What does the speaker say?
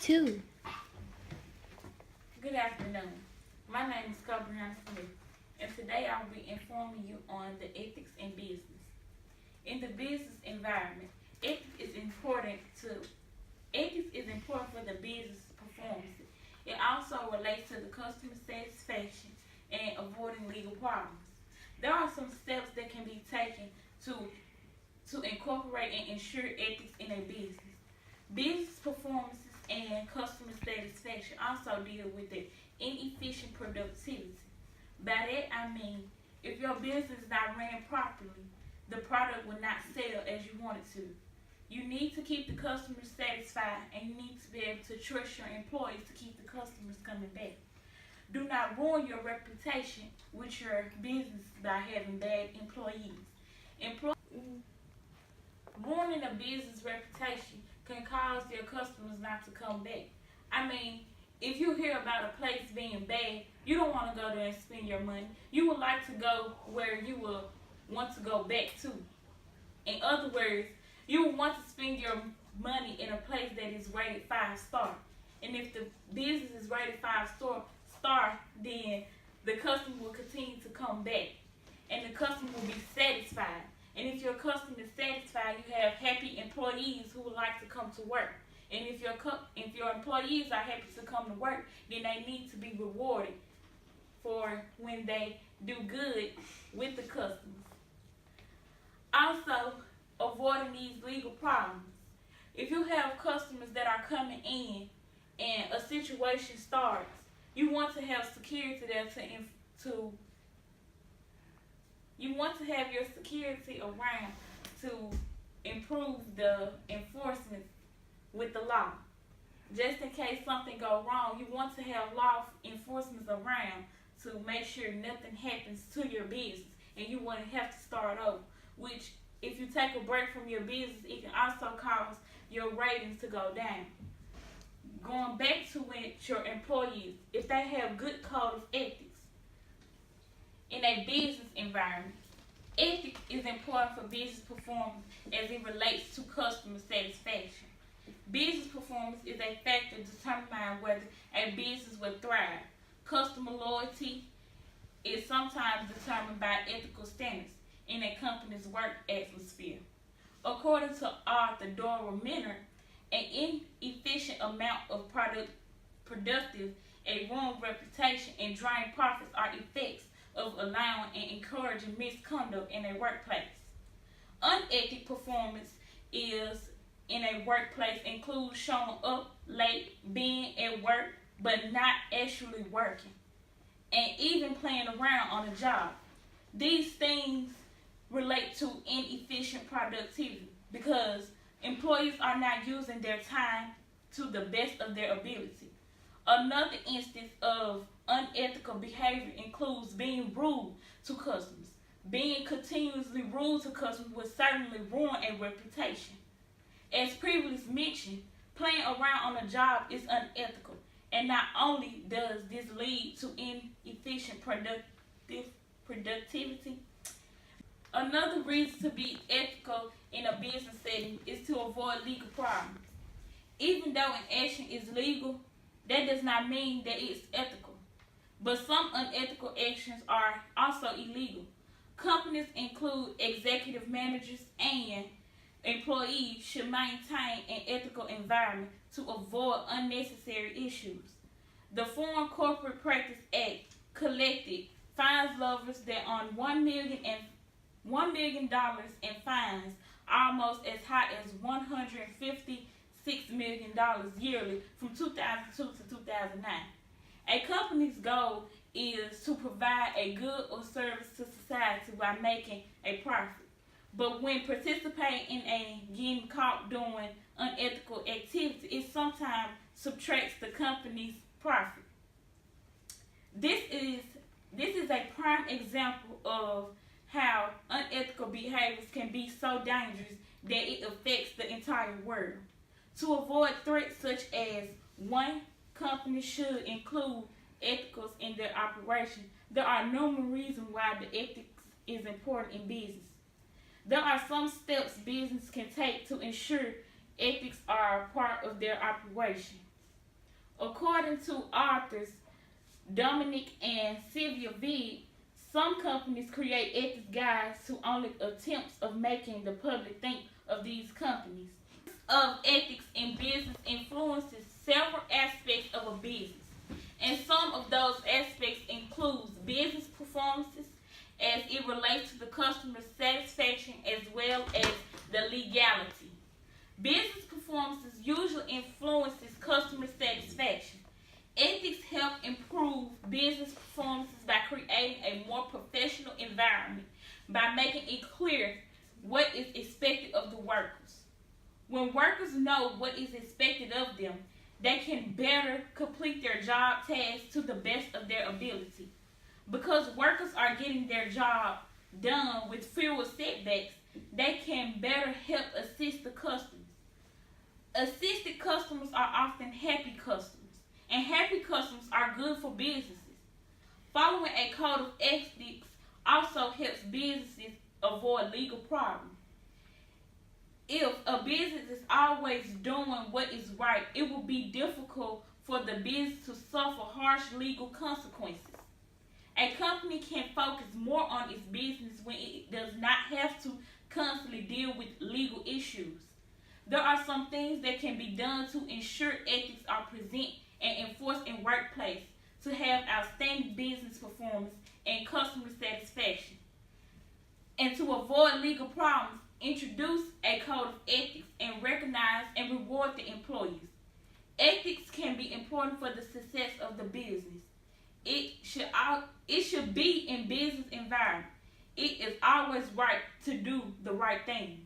too. Good afternoon. My name is Cabriana Smith, and today I will be informing you on the ethics in business. In the business environment, ethics is important for the business performance. It also relates to the customer satisfaction and avoiding legal problems. There are some steps that can be taken to incorporate and ensure ethics in a business. Business performances and customer satisfaction also deal with the inefficient productivity. By that I mean, if your business is not ran properly, the product will not sell as you want it to. You need to keep the customers satisfied, and you need to be able to trust your employees to keep the customers coming back. Do not ruin your reputation with your business by having bad employees. Ruining a business reputation can cause your customers not to come back. I mean, if you hear about a place being bad, you don't want to go there and spend your money. You would like to go where you will want to go back to. In other words, you would want to spend your money in a place that is rated 5-star. And if the business is rated 5-star, then the customer will continue to come back, and the customer will be satisfied. And if your customer is satisfied, you have happy employees who would like to come to work. And if your employees are happy to come to work, then they need to be rewarded for when they do good with the customers. Also, avoiding these legal problems. If you have customers that are coming in and a situation starts, you want to have security there you want to have your security around to improve the enforcement with the law. Just in case something go wrong, you want to have law enforcement around to make sure nothing happens to your business and you wouldn't have to start over. Which, if you take a break from your business, it can also cause your ratings to go down. Going back to with your employees, if they have good code of ethics in a business environment, ethics is important for business performance as it relates to customer satisfaction. Business performance is a factor determining whether a business will thrive. Customer loyalty is sometimes determined by ethical standards in a company's work atmosphere. According to Arthur Dora Minner, an inefficient amount of productive, a wrong reputation, and drained profits are effects of allowing and encouraging misconduct in a workplace. Unethical performance is in a workplace includes showing up late, being at work, but not actually working, and even playing around on a job. These things relate to inefficient productivity because employees are not using their time to the best of their ability. Another instance of unethical behavior includes being rude to customers. Being continuously rude to customers will certainly ruin a reputation. As previously mentioned, playing around on a job is unethical, and not only does this lead to inefficient productivity. Another reason to be ethical in a business setting is to avoid legal problems. Even though an action is legal, that does not mean that it's ethical. But some unethical actions are also illegal. Companies include executive managers and employees should maintain an ethical environment to avoid unnecessary issues. The Foreign Corporate Practice Act collected fines levels that earn $1 million in fines, almost as high as $156 million yearly from 2002 to 2009. A company's goal is to provide a good or service to society by making a profit. But when participating in a getting caught doing unethical activity, it sometimes subtracts the company's profit. This is a prime example of how unethical behaviors can be so dangerous that it affects the entire world. To avoid threats such as one company should include ethicals in their operation, there are numerous reasons why the ethics is important in business. There are some steps business can take to ensure ethics are a part of their operation. According to authors Dominic and Sylvia Vigue, some companies create ethics guides to only attempts of making the public think of these companies. Of ethics in business influences several aspects of a business, and some of those aspects includes business performances as it relates to the customer satisfaction as well as the legality. Business performances usually influences customer satisfaction. Ethics help improve business performances by creating a more professional environment by making it clear what is expected of the workers. When workers know what is expected of them, they can better complete their job tasks to the best of their ability. Because workers are getting their job done with fewer setbacks, they can better help assist the customers. Assisted customers are often happy customers, and happy customers are good for businesses. Following a code of ethics also helps businesses avoid legal problems. If a business is always doing what is right, it will be difficult for the business to suffer harsh legal consequences. A company can focus more on its business when it does not have to constantly deal with legal issues. There are some things that can be done to ensure ethics are present and enforced in workplace to have outstanding business performance and customer satisfaction. And to avoid legal problems, introduce a code of ethics and recognize and reward the employees. Ethics can be important for the success of the business. It should be in business environment. It is always right to do the right thing.